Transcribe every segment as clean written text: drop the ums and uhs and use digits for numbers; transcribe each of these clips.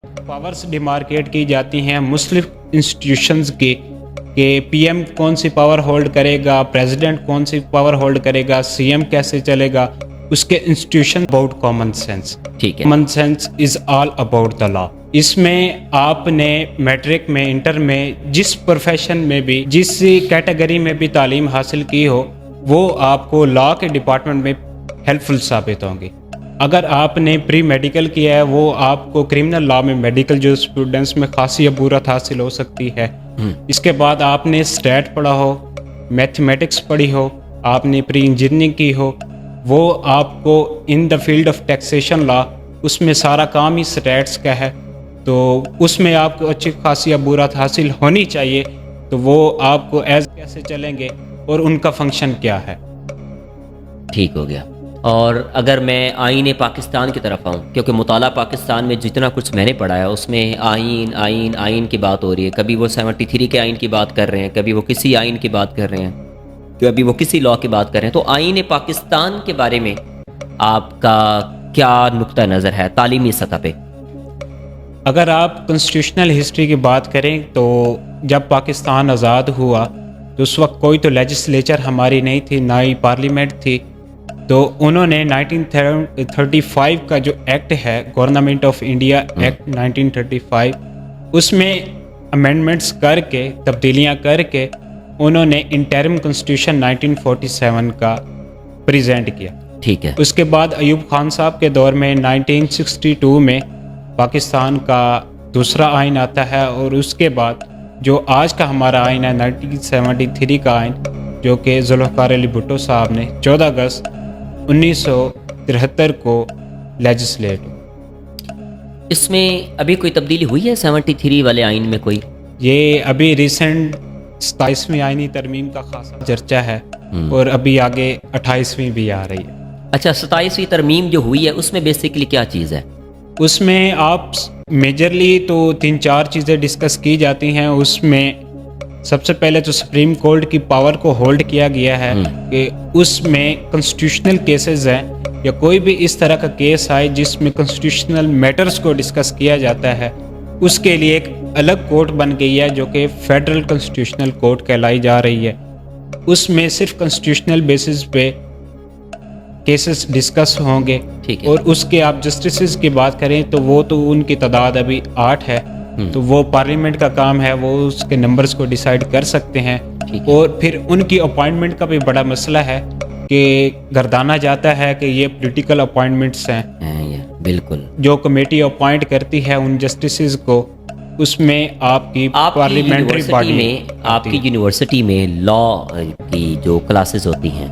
Powers demarcate की जाती हैं मुख्तलिफ इंस्टीट्यूशंस की कि पीएम कौन सी पावर होल्ड करेगा, प्रेसिडेंट कौन सी पावर होल्ड करेगा, सीएम कैसे चलेगा, उसके इंस्टीट्यूशन अबाउट कॉमन सेंस। ठीक है, common sense is all about the law. इसमें आपने मैट्रिक में, इंटर में, जिस प्रोफेशन में भी, जिस कैटेगरी में भी तालीम हासिल की हो, वो आपको लॉ के डिपार्टमेंट में हेल्पफुल साबित होंगी। अगर आपने प्री मेडिकल किया है, वो आपको क्रिमिनल लॉ में, मेडिकल जो स्टूडेंट्स में खासी अबूरत हासिल हो सकती है। इसके बाद आपने स्टैट पढ़ा हो, मैथमेटिक्स पढ़ी हो, आपने प्री इंजीनियरिंग की हो, वो आपको in the field of taxation law, उसमें सारा काम ही स्टैट्स का है, तो उसमें आपको अच्छी खासी अबूरत हासिल होनी चाहिए। तो वो आपको एज कैसे चलेंगे और उनका फंक्शन क्या है। ठीक हो गया। और अगर मैं आईन पाकिस्तान की तरफ आऊँ, क्योंकि मुताला पाकिस्तान में जितना कुछ मैंने पढ़ा है उसमें आईन की बात हो रही है। कभी वो 73 के आईन की बात कर रहे हैं, कभी वो किसी आईन की बात कर रहे हैं, कभी वो किसी लॉ की बात कर रहे हैं। तो आईन पाकिस्तान के बारे में आपका क्या नुक्ता नज़र है तालीमी सतह पे? अगर आप कॉन्स्टिट्यूशनल हिस्ट्री की बात करें तो जब पाकिस्तान आज़ाद हुआ तो उस वक्त कोई तो लेजिस्लेचर हमारी नहीं थी, ना ही पार्लियामेंट थी। तो उन्होंने 1935 का जो एक्ट है, गवर्नमेंट ऑफ इंडिया एक्ट 1935, उसमें अमेंडमेंट्स करके, तब्दीलियां करके, उन्होंने इंटरिम कॉन्स्टिट्यूशन 1947 का प्रेजेंट किया। ठीक है। उसके बाद अयूब खान साहब के दौर में 1962 में पाकिस्तान का दूसरा आइन आता है, और उसके बाद जो आज का हमारा आइन है 1973 का आइन, जो कि जुल्फ़िकार अली भुट्टो साहब ने 14 अगस्त 1973 को लेजिस्लेट हुआ। इसमें अभी कोई तब्दीली हुई है 73 वाले आइन में कोई? ये अभी रिसेंट 27वीं आइनी तरमीम का खासा चर्चा है, और अभी आगे 28वीं भी आ रही है। अच्छा, 27वीं तरमीम जो हुई है उसमें बेसिकली क्या चीज़ है? उसमें आप मेजरली तो 3-4 चीज़ें डिस्कस की जाती हैं। उसमें सबसे पहले तो सुप्रीम कोर्ट की पावर को होल्ड किया गया है कि उसमें कॉन्स्टिट्यूशनल केसेस हैं या कोई भी इस तरह का केस आए जिसमें कॉन्स्टिट्यूशनल मैटर्स को डिस्कस किया जाता है, उसके लिए एक अलग कोर्ट बन गई है जो कि फेडरल कॉन्स्टिट्यूशनल कोर्ट कहलाई जा रही है। उसमें सिर्फ कॉन्स्टिट्यूशनल बेसिस पे केसेस डिस्कस होंगे। ठीक है। और उसके आप जस्टिसेस की बात करें तो वो तो उनकी तादाद अभी 8 है, तो वो पार्लियामेंट का काम है, वो उसके नंबर्स को डिसाइड कर सकते हैं। और फिर उनकी अपॉइंटमेंट का भी बड़ा मसला है कि गर्दाना जाता है कि ये पॉलिटिकल अपॉइंटमेंट्स हैं। बिल्कुल। जो कमेटी अपॉइंट करती है उन जस्टिसेस को, उसमें आपकी पार्लियामेंट्री बॉडी में, आपकी यूनिवर्सिटी में लॉ की जो क्लासेस होती हैं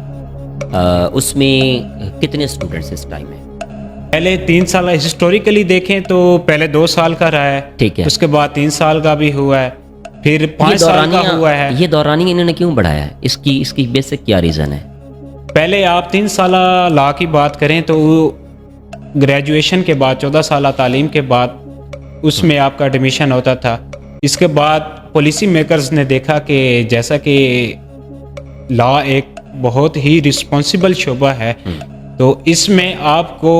उसमें कितने स्टूडेंट्स इस टाइम में? पहले 3 साल हिस्टोरिकली देखें तो पहले 2 साल का रहा है। ठीक है। उसके बाद 3 साल का भी हुआ है, फिर 5 साल का हुआ है। ये दौरानिया इन्होंने क्यों बढ़ाया है? इसकी बेसिक क्या रीज़न है? पहले आप 3 साल लॉ की बात करें तो ग्रेजुएशन के बाद 14 साल तालीम के बाद उसमें आपका एडमिशन होता था। इसके बाद पॉलिसी मेकर्स ने देखा कि जैसा कि लॉ एक बहुत ही रिस्पॉन्सिबल शोबा है, तो इसमें आपको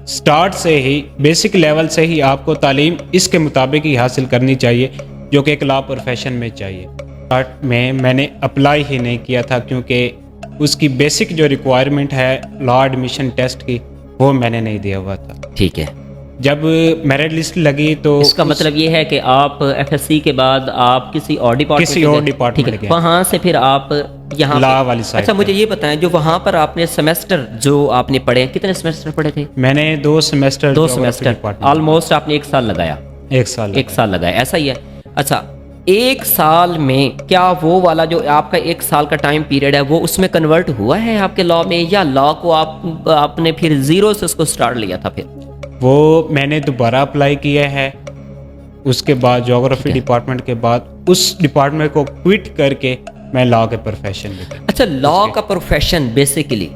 स्टार्ट से ही, बेसिक लेवल से ही आपको तालीम इसके मुताबिक ही हासिल करनी चाहिए जो कि एक लॉ प्रोफेशन में चाहिए। स्टार्ट में मैंने अप्लाई ही नहीं किया था क्योंकि उसकी बेसिक जो रिक्वायरमेंट है लॉ एडमिशन टेस्ट की, वो मैंने नहीं दिया हुआ था। ठीक है। जब मेरिट लिस्ट लगी तो इसका मतलब ये है कि आप एफएससी के बाद आप किसी और डिपार्टमेंट गए, वहाँ से फिर आप यहाँ लॉ वाली साइड। अच्छा, मुझे ये बताएं, जो वहाँ पर आपने सेमेस्टर जो आपने पढ़े, कितने सेमेस्टर पढ़े थे? मैंने 2 सेमेस्टर ऑलमोस्ट आपने 1 साल लगाया। 1 साल लगाया, ऐसा ही है। अच्छा, 1 साल में क्या वो वाला जो आपका 1 साल का टाइम पीरियड है वो उसमें कन्वर्ट हुआ है आपके लॉ में, या लॉ को आपने फिर जीरो से उसको स्टार्ट लिया था? फिर वो मैंने दोबारा अप्लाई किया है। उसके बाद ज्योग्राफी डिपार्टमेंट के बाद उस डिपार्टमेंट को क्विट करके मैं लॉ के प्रोफेशन में। अच्छा, लॉ का प्रोफेशन बेसिकली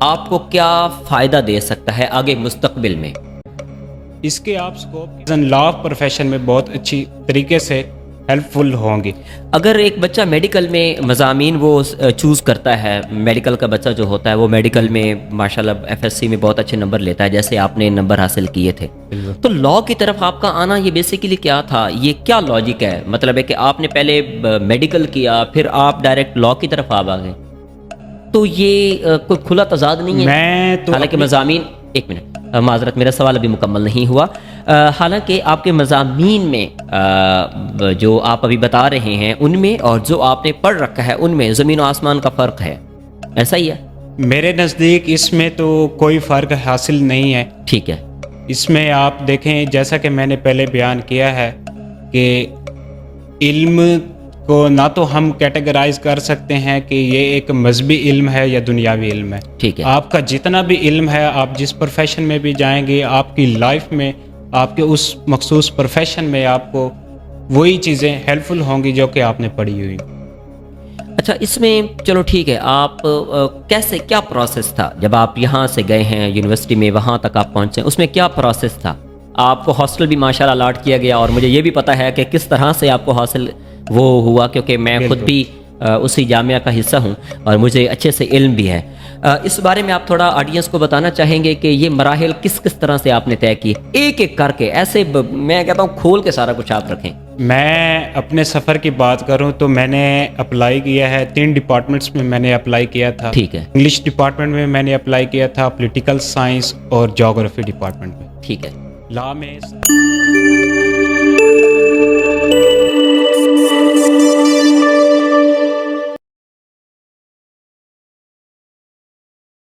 आपको क्या फ़ायदा दे सकता है आगे मुस्तकबिल में? इसके आप स्कोप लॉ प्रोफेशन में बहुत अच्छी तरीके से हेल्पफुल होंगी। اگر ایک بچہ میڈیکل میں مضامین وہ چوز کرتا ہے، میڈیکل کا بچہ جو ہوتا ہے وہ میڈیکل میں ماشاءاللہ ایف ایس سی میں بہت اچھے نمبر لیتا ہے جیسے آپ نے نمبر حاصل کیے تھے، تو لا کی طرف آپ کا آنا یہ بیسیکلی کیا تھا؟ یہ کیا لاجک ہے؟ مطلب ہے کہ آپ نے پہلے میڈیکل کیا پھر آپ ڈائریکٹ لا کی طرف آ گئے، تو یہ کوئی کھلا تضاد نہیں ہے؟ میں تو حالانکہ مضامین، ایک منٹ معذرت میرا سوال ابھی مکمل نہیں ہوا، حالانکہ آپ کے مضامین میں جو آپ ابھی بتا رہے ہیں ان میں اور جو آپ نے پڑھ رکھا ہے ان میں زمین و آسمان کا فرق ہے، ایسا ہی ہے؟ میرے نزدیک اس میں تو کوئی فرق حاصل نہیں ہے۔ ٹھیک ہے، اس میں آپ دیکھیں جیسا کہ میں نے پہلے بیان کیا ہے کہ علم کو نہ تو ہم کیٹیگرائز کر سکتے ہیں کہ یہ ایک مذہبی علم ہے یا دنیاوی علم ہے۔ ٹھیک ہے، آپ کا جتنا بھی علم ہے، آپ جس پروفیشن میں بھی جائیں گے، آپ کی لائف میں آپ کے اس مخصوص پروفیشن میں آپ کو وہی چیزیں ہیلپفل ہوں گی جو کہ آپ نے پڑھی ہوئی۔ اچھا اس میں چلو ٹھیک ہے، آپ کیسے، کیا پروسیس تھا جب آپ یہاں سے گئے ہیں یونیورسٹی میں وہاں تک آپ پہنچے، اس میں کیا پروسیس تھا؟ آپ کو ہاسٹل بھی ماشاءاللہ الاٹ کیا گیا اور مجھے یہ بھی پتہ ہے کہ کس طرح سے آپ کو حاصل وہ ہوا، کیونکہ میں خود بھی اسی جامعہ کا حصہ ہوں اور مجھے اچھے سے علم بھی ہے۔ اس بارے میں آپ تھوڑا آڈینس کو بتانا چاہیں گے کہ یہ مراحل کس کس طرح سے آپ نے طے کیے، ایک ایک کر کے، ایسے میں کہتا ہوں کھول کے سارا کچھ آپ رکھیں۔ میں اپنے سفر کی بات کروں تو میں نے اپلائی کیا ہے 3 ڈپارٹمنٹس میں، میں نے اپلائی کیا تھا۔ ٹھیک ہے، انگلش ڈپارٹمنٹ میں میں نے اپلائی کیا تھا، پولیٹیکل سائنس اور جغرافی ڈپارٹمنٹ میں۔ ٹھیک ہے، لا میں